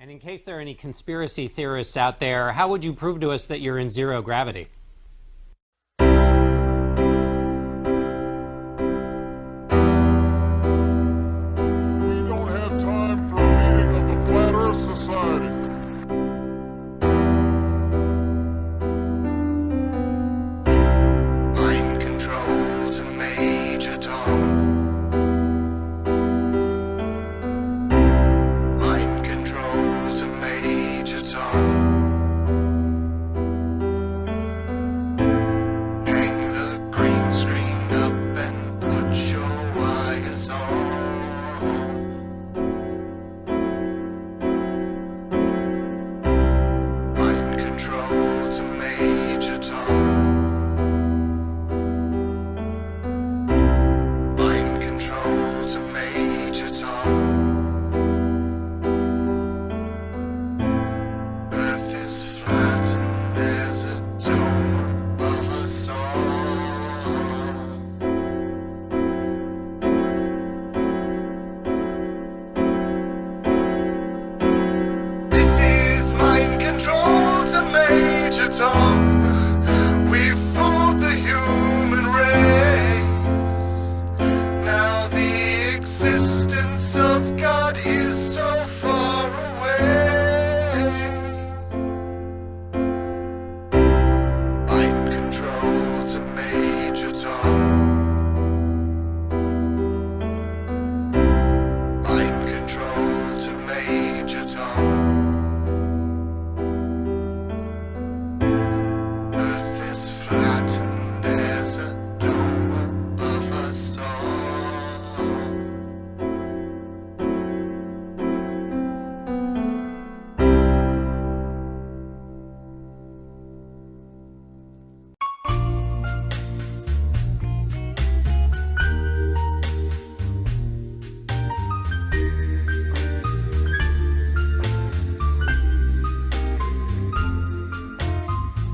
And in case there are any conspiracy theorists out there, how would you prove to us that you're in zero gravity? We don't have time for a meeting of the Flat Earth Society. Mind control to Major Tom. Mind control to Major Tom. Hang the green screen up and put your wires on. Mind control to Major Tom. Mind control to Major Tom. Earth is flat and there's a dome above us all. This is mind control to Major Tom. We've fooled the human race. Now the existence of God is so far away. Mind control to Major Tom. Mind control to Major Tom. Earth is flat and there's a dome above us all.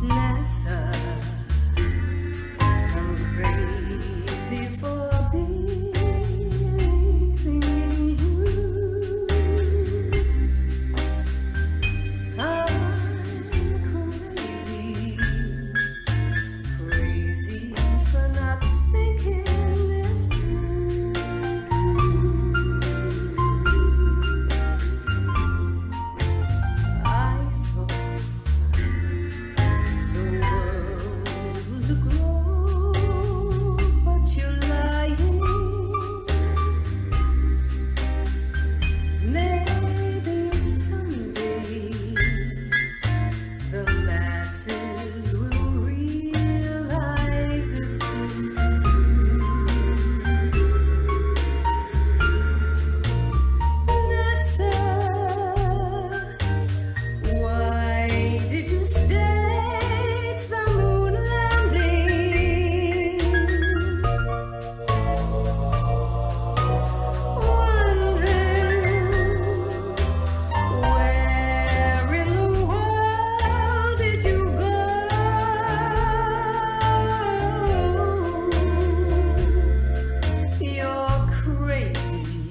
NASA, I'm crazy for believing in you. I'm crazy for not thinking this through. I thought the world was a globe, but you're lying. Maybe someday the masses will realize it's true. NASA, why did you stage the moon landing? Wondering, where in the world did you go? You're crazy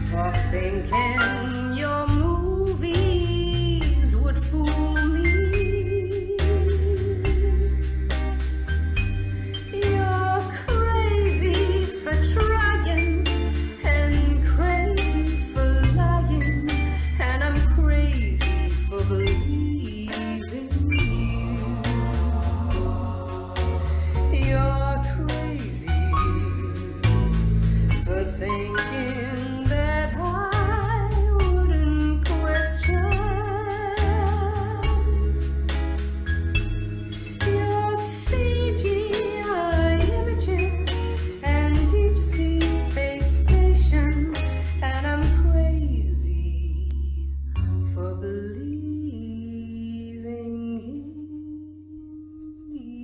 for thinking your movies would fool me. You're crazy for trying and crazy for lying, and I'm crazy for believing you. You're crazy for thinking that I wouldn't question your CGI images and deep sea space station, and I'm crazy for believing in you.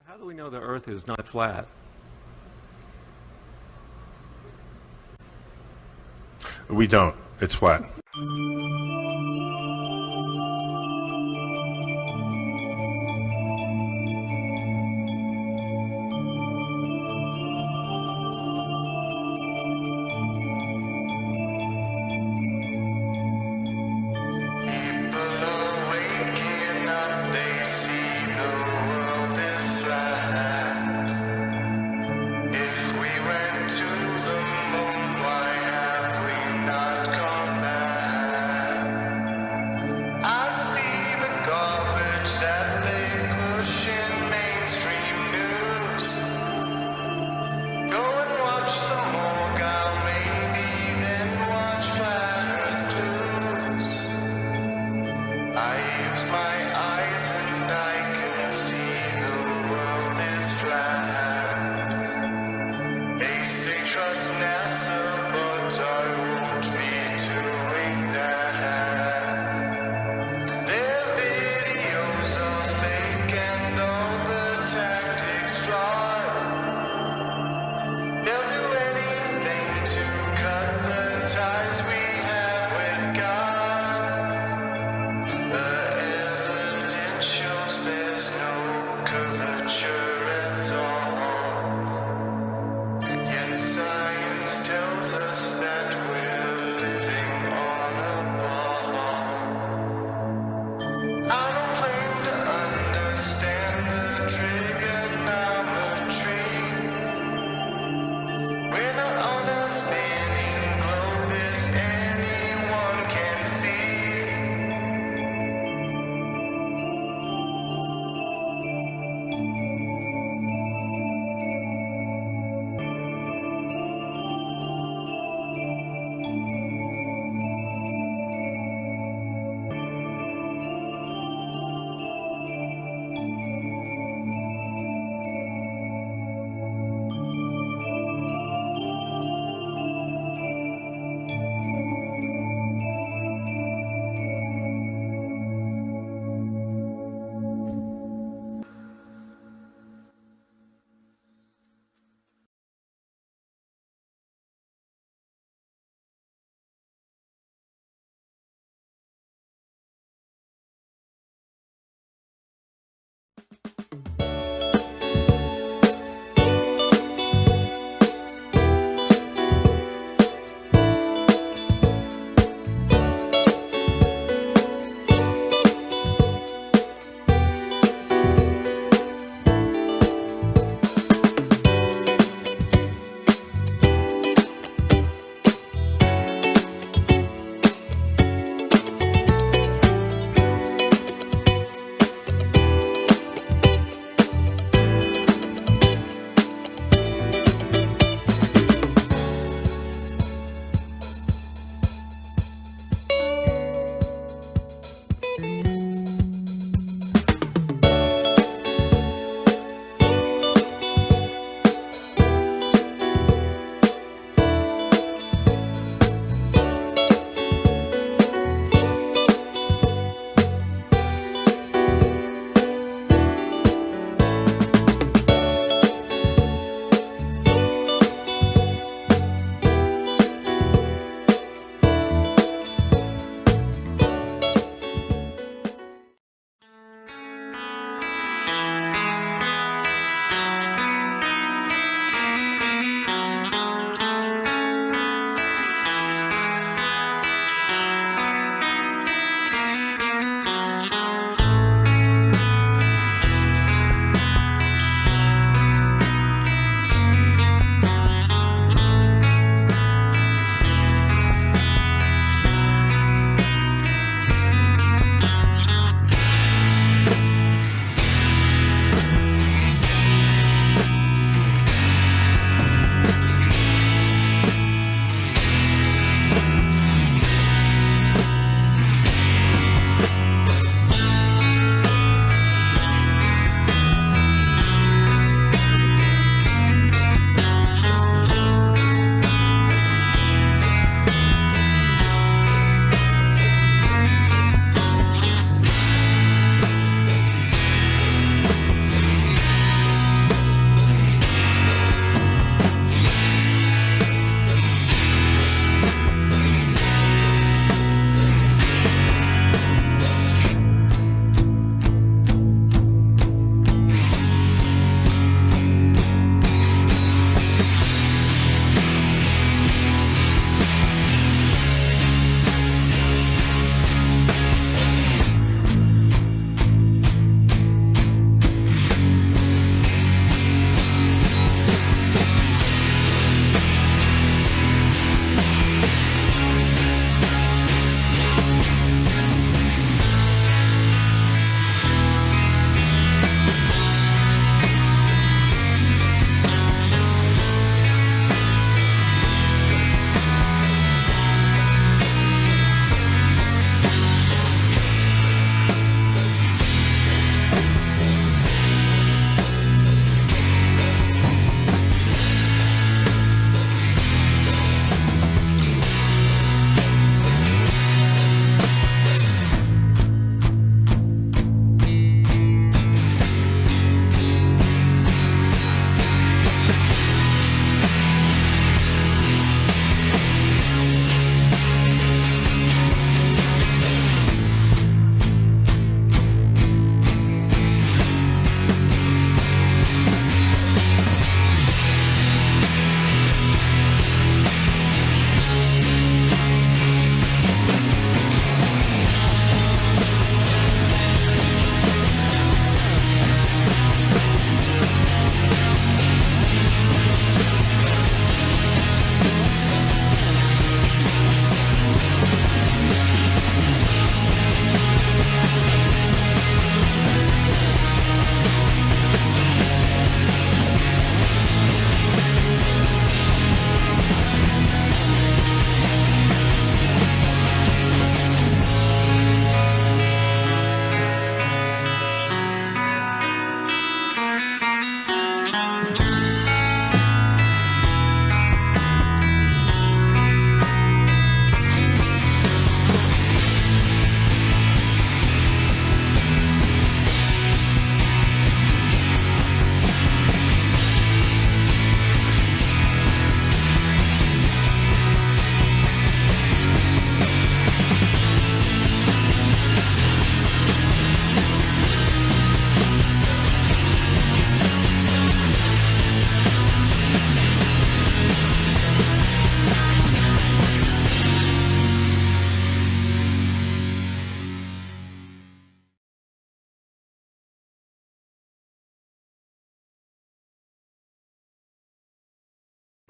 How do we know the Earth is not flat? We don't. It's flat. People are waking up, they see the world is flat. If we went to the moon, why have we not come back?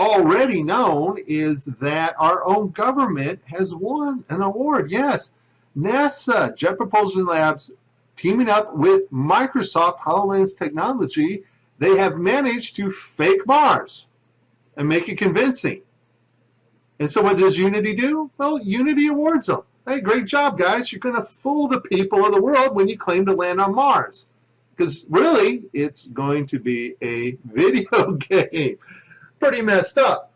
already known is that our own government has won an award. Yes, NASA Jet Propulsion Labs, teaming up with Microsoft HoloLens technology, they have managed to fake Mars and make it convincing. And so what does Unity do? Well, Unity awards them. Hey, great job, guys. You're going to fool the people of the world when you claim to land on Mars. Because really, it's going to be a video game. Pretty messed up.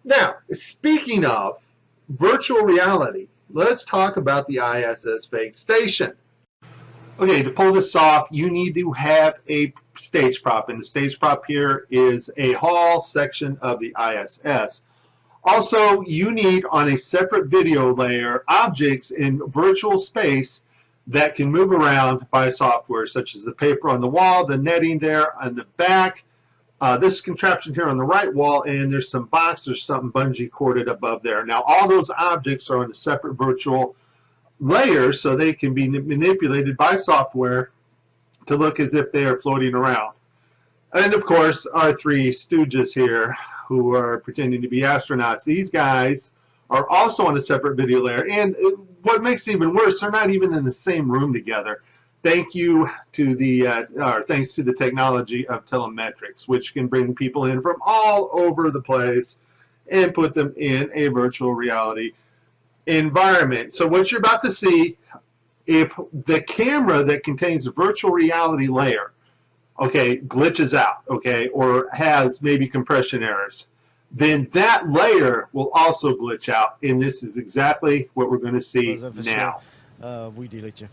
Now, speaking of virtual reality, let's talk about the ISS fake station. Okay, to pull this off, you need to have a stage prop, and the stage prop here is a hall section of the ISS. Also, you need on a separate video layer objects in virtual space that can move around by software, such as the paper on the wall, the netting there on the back, this contraption here on the right wall, and there's some boxes, something bungee corded above there. Now, all those objects are on a separate virtual layer, so they can be manipulated by software to look as if they are floating around. And of course, our three stooges here who are pretending to be astronauts, these guys are also on a separate video layer. And what makes it even worse, they're not even in the same room together. Thanks to the technology of telemetrics, which can bring people in from all over the place and put them in a virtual reality environment. So what you're about to see, if the camera that contains the virtual reality layer, okay, glitches out, okay, or has maybe compression errors, then that layer will also glitch out, and this is exactly what we're going to see now. We delete you.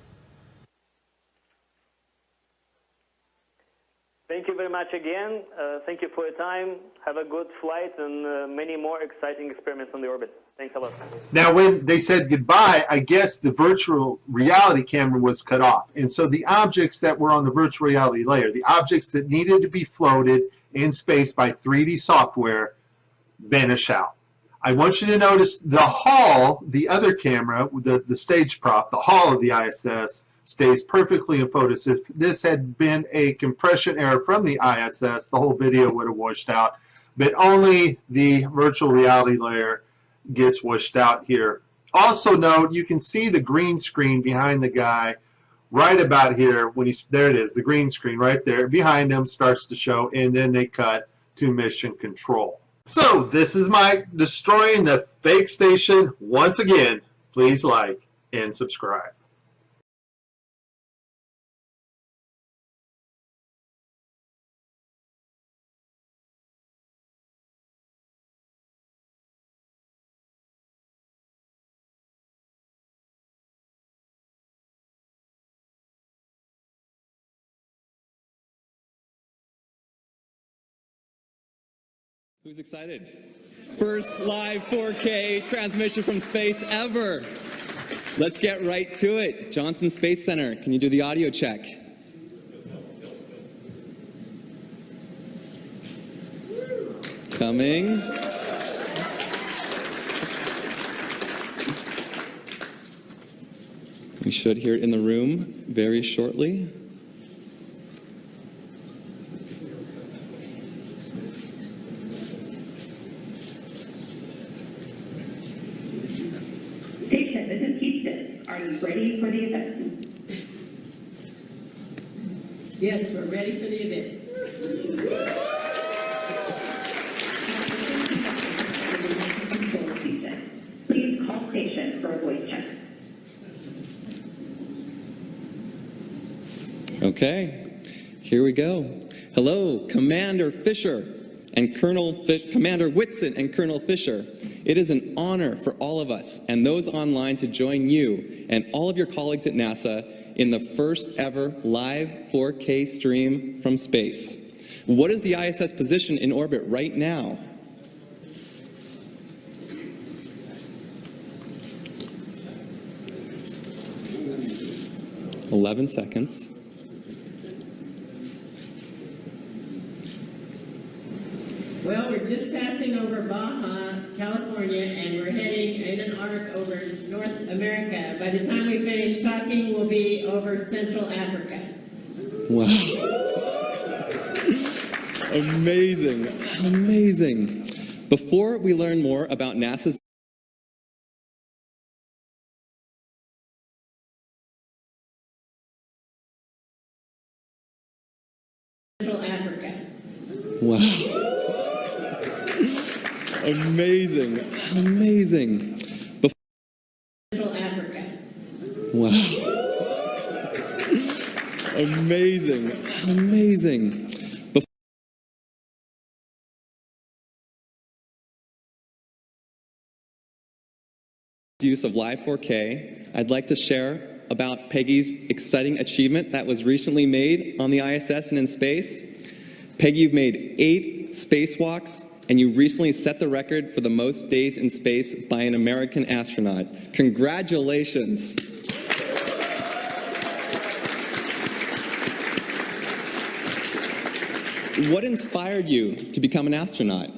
Thank you very much again. Thank you for your time. Have a good flight and many more exciting experiments on the orbit. Thanks a lot. Now, when they said goodbye, I guess the virtual reality camera was cut off. And so the objects that were on the virtual reality layer, the objects that needed to be floated in space by 3D software, vanish out. I want you to notice the hull, the other camera, the stage prop, the hull of the ISS, stays perfectly in focus. If this had been a compression error from the ISS, the whole video would have washed out. But only the virtual reality layer gets washed out here. Also note, you can see the green screen behind the guy right about here. When he's there, it is, the green screen right there behind him starts to show, and then they cut to mission control. So this is Mike destroying the fake station once again. Please like and subscribe. Who's excited? First live 4K transmission from space ever. Let's get right to it. Johnson Space Center, can you do the audio check? Coming. We should hear it in the room very shortly. Ready for the event? Yes, we're ready for the event. Please call station for a voice check. Okay, here we go. Hello, Commander Fisher and Commander Whitson and Colonel Fisher. It is an honor for all of us and those online to join you and all of your colleagues at NASA in the first ever live 4K stream from space. What is the ISS position in orbit right now? "11 seconds. Well, we're just passing over Baja, California, and we're heading in an arc over North America. By the time we finish talking, we'll be over Central Africa. Wow. Amazing, amazing. Before we learn more about NASA's Central Africa. Wow. Amazing. Amazing. Central Africa. Wow. Amazing. Amazing. Use of Live 4K, I'd like to share about Peggy's exciting achievement that was recently made on the ISS and in space. Peggy, you've made 8 spacewalks, and you recently set the record for the most days in space by an American astronaut. Congratulations. What inspired you to become an astronaut?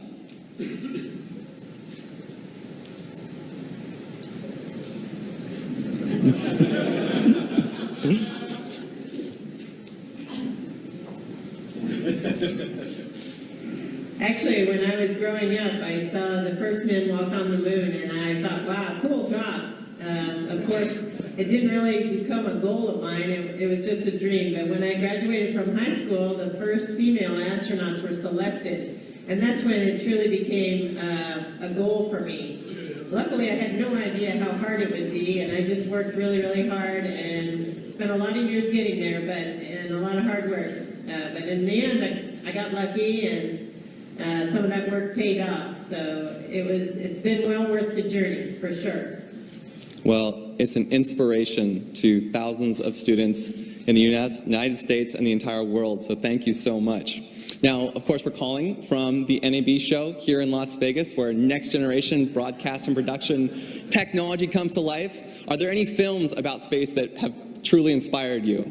Actually, when I was growing up, I saw the first men walk on the moon, and I thought, wow, cool job. Of course, it didn't really become a goal of mine. It was just a dream. But when I graduated from high school, the first female astronauts were selected. And that's when it truly became a goal for me. Luckily, I had no idea how hard it would be, and I just worked really, really hard and spent a lot of years getting there, and a lot of hard work. But in the end, I got lucky, and some of that work paid off. So it's been well worth the journey, for sure. Well, it's an inspiration to thousands of students in the United States and the entire world, so thank you so much. Now, of course, we're calling from the NAB show here in Las Vegas, where next generation broadcast and production technology comes to life. Are there any films about space that have truly inspired you?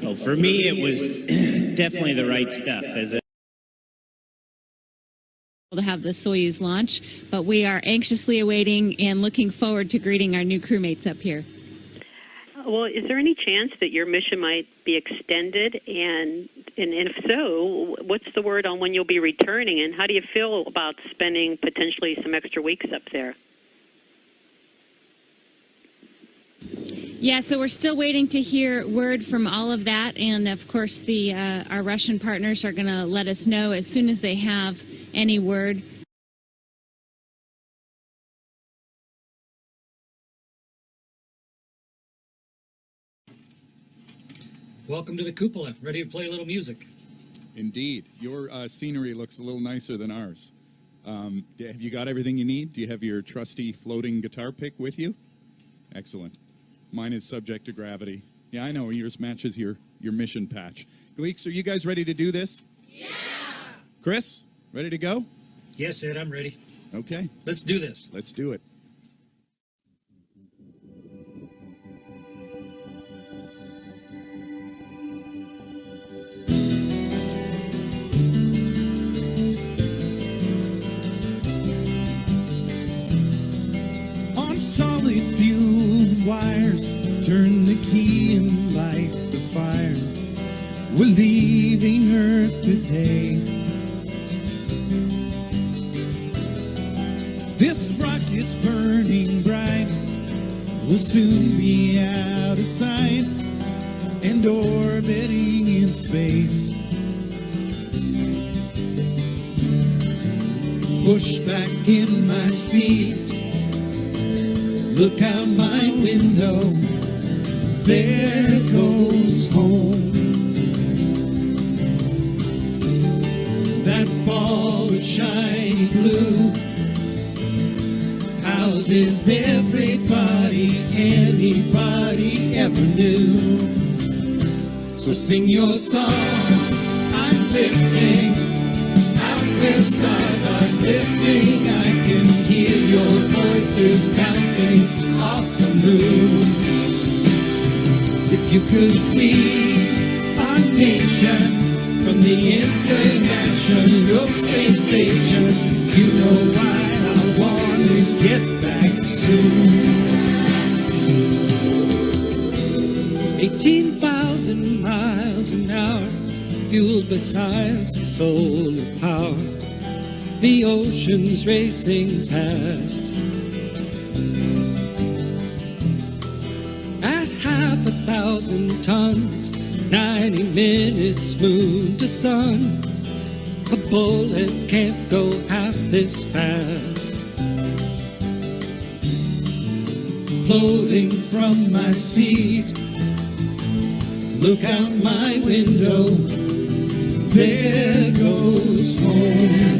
Well, for me, it was definitely The Right Stuff. To have the Soyuz launch, but we are anxiously awaiting and looking forward to greeting our new crewmates up here. Well, is there any chance that your mission might be extended? And if so, what's the word on when you'll be returning? And how do you feel about spending potentially some extra weeks up there? Yeah, so we're still waiting to hear word from all of that, and of course our Russian partners are going to let us know as soon as they have any word. Welcome to the cupola. Ready to play a little music? Indeed. Your scenery looks a little nicer than ours. Have you got everything you need? Do you have your trusty floating guitar pick with you? Excellent. Mine is subject to gravity. Yeah, I know. Yours matches your mission patch. Gleeks, are you guys ready to do this? Yeah! Chris, ready to go? Yes, Ed, I'm ready. Okay. Let's do this. Let's do it. On solid fuel wires, turn the key and light the fire. We're leaving Earth today. This rocket's burning bright, will soon be out of sight and orbiting in space. Push back in my seat, look out my window, there goes home. That ball of shiny blue houses everybody anybody ever knew. So sing your song, I'm listening. Out where stars are glistening, I can hear your voices bouncing off the moon. If you could see our nation from the International Space Station, You know why I wanna get back soon. 18,000 miles an hour, fueled by science and solar power. The ocean's racing past. At 5,000 tons, 90 minutes moon to sun. A bullet can't go half this fast. Floating from my seat, look out my window, there goes home.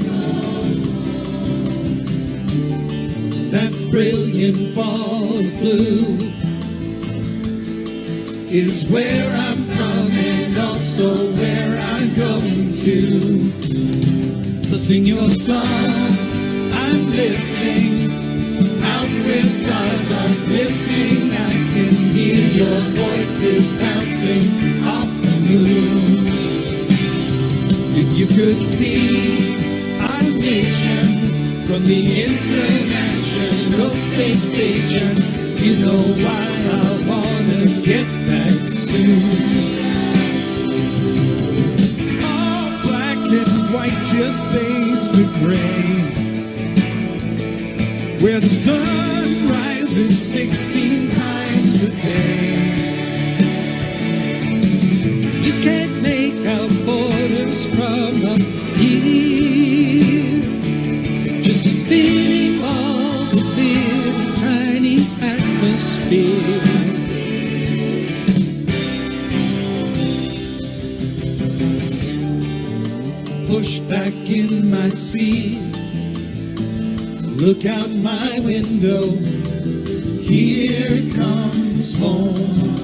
That brilliant ball of blue is where I'm from and also where I'm going to. So sing your song, I'm listening. Out where stars are listening, I can hear your voices bouncing off the moon. If you could see our nation from the International Space Station, you know why I wanna get back soon. All black and white just fades to gray, where the sun rises 16 times a day. You can't make out borders from up here, just a spinning ball to live in a tiny atmosphere. Push back in my seat, look out my window, here comes home.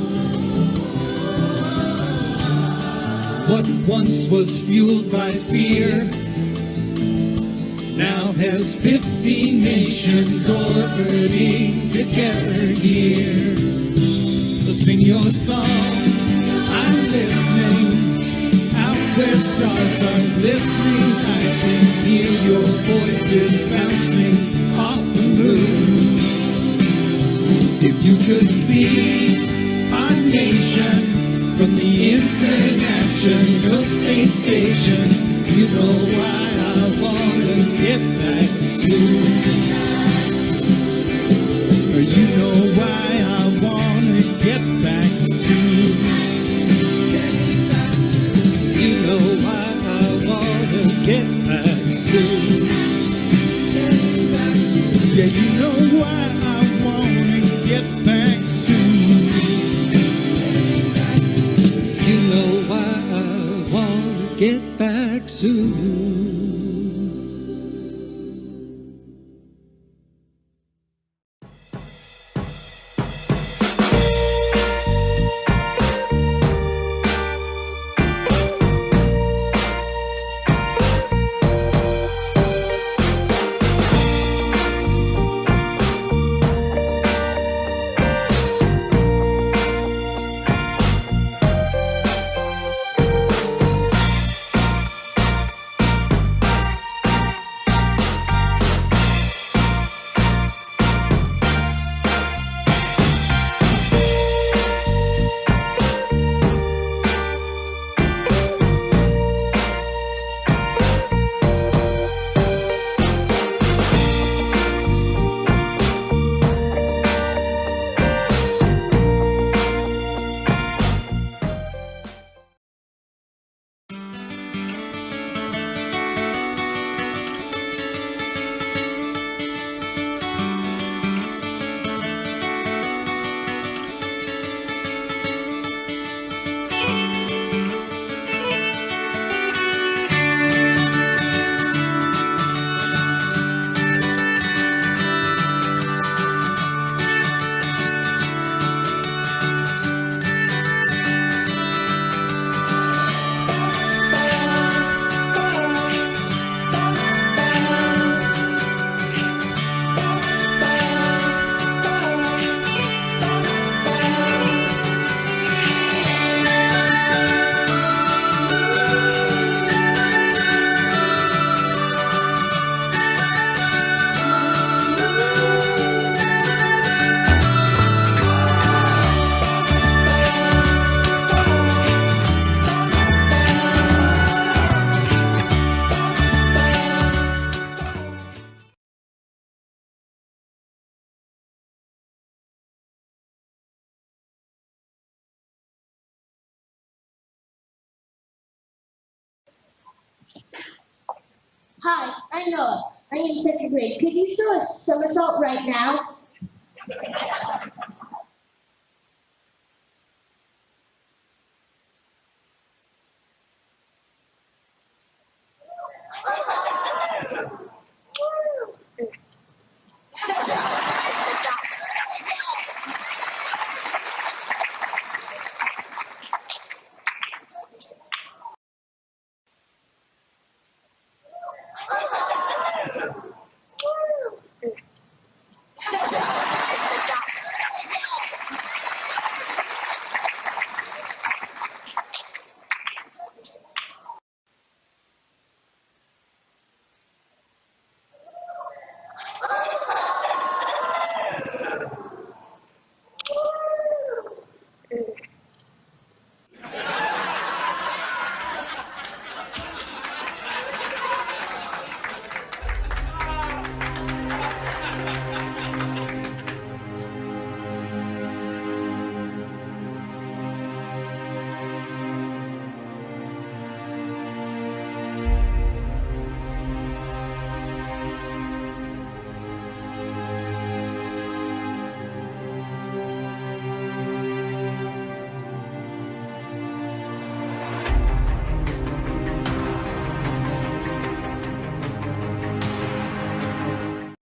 What once was fueled by fear now has 50 nations orbiting together here. So sing your song, I'm listening. Out where stars are listening, I can hear your voices bouncing off the moon. If you could see our nation from the International Space Station, you know why I wanna get back soon. Or you know why I wanna get back soon. You know why I wanna get back soon. Yeah, you know why I wanna get back soon. You know why I wanna get back soon. Hi, I'm Noah. I'm in second grade. Could you show a somersault right now?